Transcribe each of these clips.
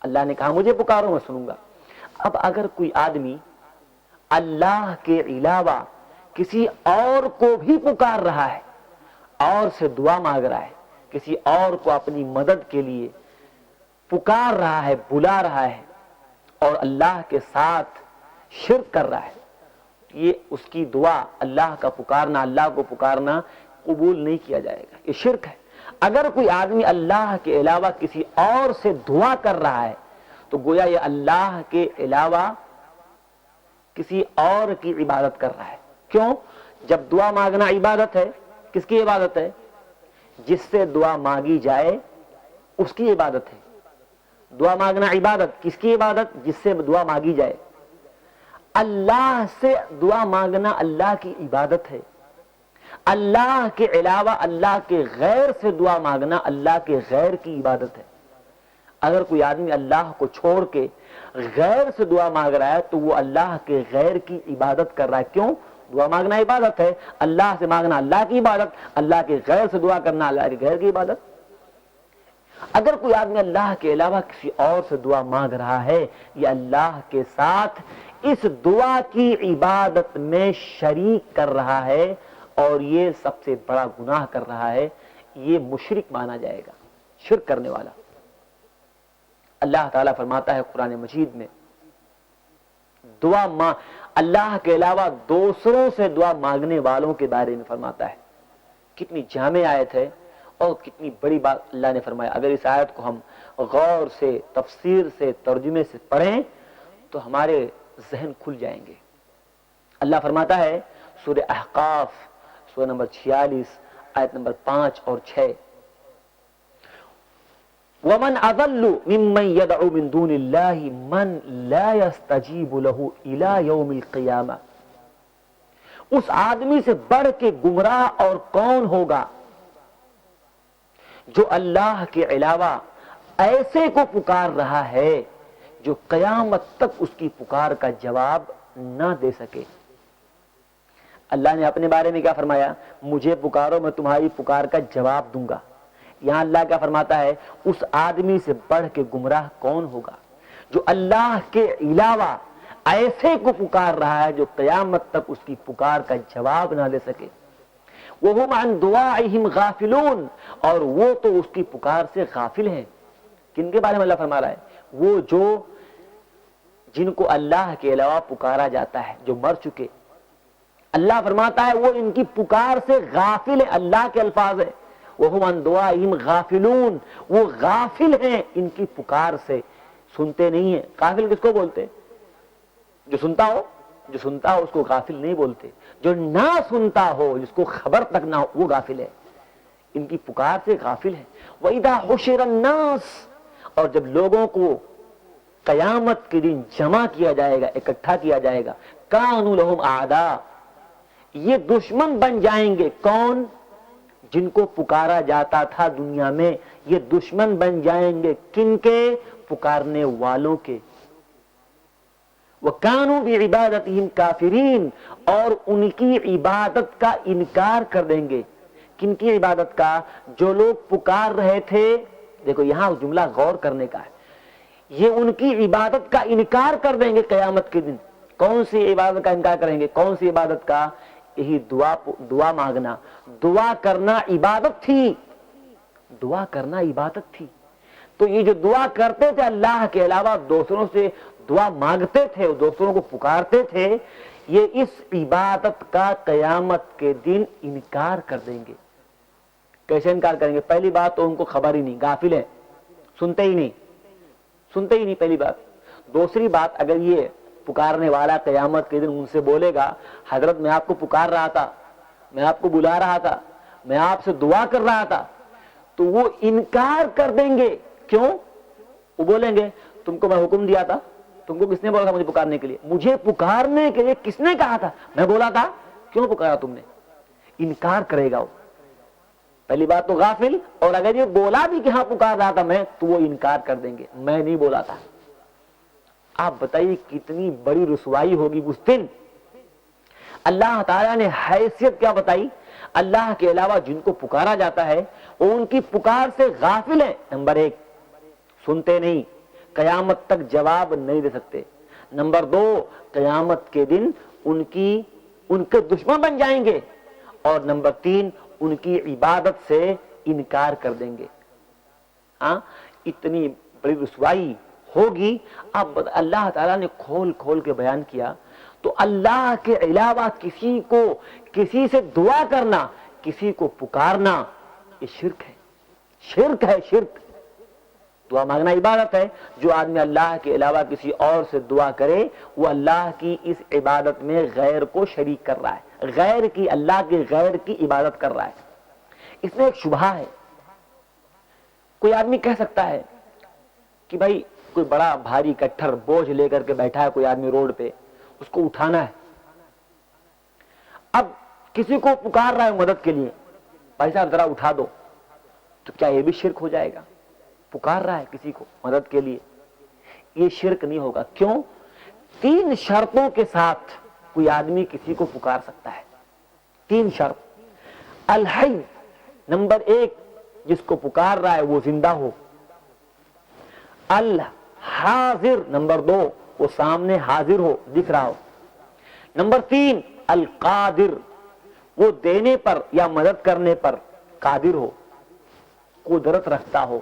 اللہ نے کہا مجھے پکارو میں سنوں گا۔ اب اگر کوئی آدمی اللہ کے علاوہ کسی اور کو بھی پکار رہا ہے، اور سے دعا مانگ رہا ہے، کسی اور کو اپنی مدد کے لیے پکار رہا ہے، بلا رہا ہے، اور اللہ کے ساتھ شرک کر رہا ہے، یہ اس کی دعا، اللہ کا پکارنا، اللہ کو پکارنا قبول نہیں کیا جائے گا، یہ شرک ہے۔ اگر کوئی آدمی اللہ کے علاوہ کسی اور سے دعا کر رہا ہے تو گویا یہ اللہ کے علاوہ کسی اور کی عبادت کر رہا ہے۔ کیوں؟ جب دعا مانگنا عبادت ہے، کس کی عبادت ہے؟ جس سے دعا مانگی جائے اس کی عبادت ہے۔ دعا مانگنا عبادت، کس کی عبادت؟ جس سے دعا مانگی جائے۔ اللہ سے دعا مانگنا اللہ کی عبادت ہے۔ اللہ کے علاوہ اللہ کے غیر سے دعا مانگنا اللہ کے غیر کی عبادت ہے۔ اگر کوئی آدمی اللہ کو چھوڑ کے غیر سے دعا مانگ رہا ہے تو وہ اللہ کے غیر کی عبادت کر رہا ہے۔ کیوں؟ دعا مانگنا عبادت ہے، اللہ سے مانگنا اللہ کی عبادت، اللہ کے غیر سے دعا کرنا اللہ کے غیر کی عبادت۔ اگر کوئی آدمی اللہ کے علاوہ کسی اور سے دعا مانگ رہا ہے، یہ اللہ کے ساتھ اس دعا کی عبادت میں شریک کر رہا ہے اور یہ سب سے بڑا گناہ کر رہا ہے، یہ مشرک مانا جائے گا، شرک کرنے والا۔ اللہ تعالیٰ فرماتا ہے قرآن مجید میں اللہ کے علاوہ دوسروں سے دعا مانگنے والوں کے بارے میں فرماتا ہے۔ کتنی جامع آیت ہے اور کتنی بڑی بات اللہ نے فرمایا۔ اگر اس آیت کو ہم غور سے، تفسیر سے، ترجمے سے پڑھیں تو ہمارے ذہن کھل جائیں گے۔ اللہ فرماتا ہے سورہ احقاف سورہ نمبر 46 آیت نمبر 5 اور 6، وَمَنْ أَضَلُّ مِمَّنْ يَدْعُو مِن دُونِ اللَّهِ مَنْ لَا يَسْتَجِيبُ لَهُ إِلَى يَوْمِ الْقِيَامَةِ۔ اس آدمی سے بڑھ کے گمراہ اور کون ہوگا جو اللہ کے علاوہ ایسے کو پکار رہا ہے جو قیامت تک اس کی پکار کا جواب نہ دے سکے۔ اللہ نے اپنے بارے میں کیا فرمایا؟ مجھے پکارو میں تمہاری پکار کا جواب دوں گا۔ یہاں اللہ کیا فرماتا ہے؟ اس آدمی سے بڑھ کے گمراہ کون ہوگا جو اللہ کے علاوہ ایسے کو پکار رہا ہے جو قیامت تک اس کی پکار کا جواب نہ دے سکے۔ وَهُمْ عَنْ دُعَائِهِمْ غَافِلُونَ، اور وہ تو اس کی پکار سے غافل ہیں۔ کن کے بارے میں اللہ فرما رہا ہے؟ وہ جو جن کو اللہ کے علاوہ پکارا جاتا ہے، جو مر چکے، اللہ فرماتا ہے وہ ان کی پکار سے غافل ہے۔ اللہ کے الفاظ ہے وَهُمْ عَنْ دُعَائِهِمْ غَافِلُونَ، وہ غافل ہیں ان کی پکار سے، سنتے نہیں ہیں۔ غافل کس کو بولتے؟ جو سنتا ہو، جو سنتا ہو اس کو غافل نہیں بولتے، جو نہ سنتا ہو، جس کو خبر تک نہ ہو، وہ غافل ہے، ان کی پکار سے غافل ہے۔ وَإِذَا حُشِرَ النَّاسِ، اور جب لوگوں کو قیامت کے دن جمع کیا جائے گا، اکٹھا کیا جائے گا، كَانُوا لَهُمْ أَعْدَاءَ، یہ دشمن بن جائیں گے۔ کون؟ جن کو پکارا جاتا تھا دنیا میں، یہ دشمن بن جائیں گے۔ کن کے؟ پکارنے والوں کے۔ وَكَانُوا بِعِبَادَتِهِمْ كَافِرِينَ، اور ان کی عبادت کا انکار کر دیں گے۔ کن کی عبادت کا؟ جو لوگ پکار رہے تھے۔ دیکھو یہاں جملہ غور کرنے کا ہے، یہ ان کی عبادت کا انکار کر دیں گے قیامت کے دن۔ کون سی عبادت کا انکار کریں گے؟ کون سی عبادت کا؟ یہی دعا مانگنا، دعا کرنا عبادت تھی، دعا کرنا عبادت تھی۔ تو یہ جو دعا کرتے تھے اللہ کے علاوہ، دوسروں سے دعا مانگتے تھے، دوسروں کو پکارتے تھے، یہ اس عبادت کا قیامت کے دن انکار کر دیں گے۔ کیسے انکار کریں گے؟ پہلی بات تو ان کو خبر ہی نہیں، غافل ہے، سنتے ہی نہیں پہلی بات۔ دوسری بات، اگر یہ پکارنے والا قیامت کے دن ان سے بولے گا حضرت میں آپ کو پکار رہا تھا، میں آپ کو بلا رہا تھا، میں آپ سے دعا کر رہا تھا، تو وہ انکار کر دیں گے۔ کیوں؟ وہ بولیں گے تم کو میں حکم دیا تھا، تم کو کس نے بولا تھا مجھے پکارنے کے لیے؟ مجھے پکارنے کے لیے کس نے کہا تھا؟ میں بولا تھا، کیوں پکارا تم نے؟ انکار کرے گا وہ۔ پہلی بات تو غافل، اور اگر یہ بولا بھی کہ ہاں پکار رہا تھا میں، تو وہ انکار کر دیں گے، میں نہیں بولا تھا۔ آپ بتائیے کتنی بڑی رسوائی ہوگی اس دن۔ اللہ تعالیٰ نے حیثیت کیا بتائی؟ اللہ کے علاوہ جن کو پکارا جاتا ہے وہ ان کی پکار سے غافل ہے، نمبر ایک، سنتے نہیں، قیامت تک جواب نہیں دے سکتے. نمبر 2, قیامت کے دن ان کے دشمن بن جائیں گے. اور نمبر 3, ان کی عبادت سے انکار کر دیں گے. ہاں, اتنی بڑی رسوائی ہوگی. اب اللہ تعالیٰ نے کھول کھول کے بیان کیا. تو اللہ کے علاوہ کسی سے دعا کرنا, کسی کو پکارنا, یہ شرک ہے. شرک ہے, شرک. دعا مانگنا عبادت ہے. جو آدمی اللہ کے علاوہ کسی اور سے دعا کرے وہ اللہ کی اس عبادت میں غیر کو شریک کر رہا ہے, اللہ کے غیر کی عبادت کر رہا ہے. اس میں ایک شبہہ ہے. کوئی آدمی کہہ سکتا ہے کہ بھائی کوئی بڑا بھاری کٹھر بوجھ لے کر کے بیٹھا ہے کوئی آدمی روڈ پہ, اس کو اٹھانا ہے. اب کسی کو پکار رہا ہے مدد کے لیے, بھائی صاحب ذرا اٹھا دو, تو کیا یہ بھی شرک ہو جائے گا؟ پکار رہا ہے کسی کو مدد کے لیے, یہ شرک نہیں ہوگا. کیوں؟ 3 شرطوں کے ساتھ کوئی آدمی کسی کو پکار سکتا ہے. 3 شرط. الحی, نمبر 1, جس کو پکار رہا ہے وہ زندہ ہو. الحاضر, نمبر 2, وہ سامنے حاضر ہو, دکھ رہا ہو. نمبر 3, القادر, وہ دینے پر یا مدد کرنے پر قادر ہو, قدرت رکھتا ہو.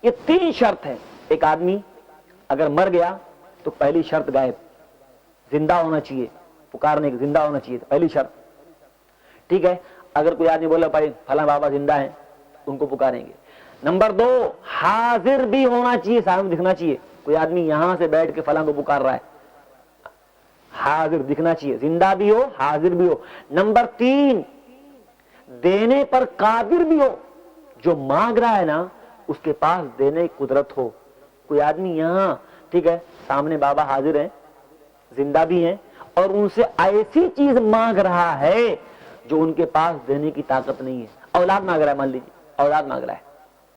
یہ 3 شرط ہیں. ایک آدمی اگر مر گیا تو پہلی شرط غائب, زندہ ہونا چاہیے, پکارنے کے زندہ ہونا چاہیے, پہلی شرط. ٹھیک ہے, اگر کوئی آدمی بولا بھائی فلاں بابا زندہ ہیں, ان کو پکاریں گے. نمبر 2, حاضر بھی ہونا چاہیے, سامنے دکھنا چاہیے. کوئی آدمی یہاں سے بیٹھ کے فلاں کو پکار رہا ہے, حاضر دکھنا چاہیے, زندہ بھی ہو حاضر بھی ہو. نمبر 3, دینے پر قادر بھی ہو, جو مانگ رہا ہے نا اس کے پاس دینے کی قدرت ہو. کوئی آدمی یہاں, ٹھیک ہے, سامنے بابا حاضر ہیں, زندہ بھی ہیں, اور ان سے ایسی چیز مانگ رہا ہے جو ان کے پاس دینے کی طاقت نہیں ہے. اولاد مانگ رہا ہے, مان لیجیے اولاد مانگ رہا ہے,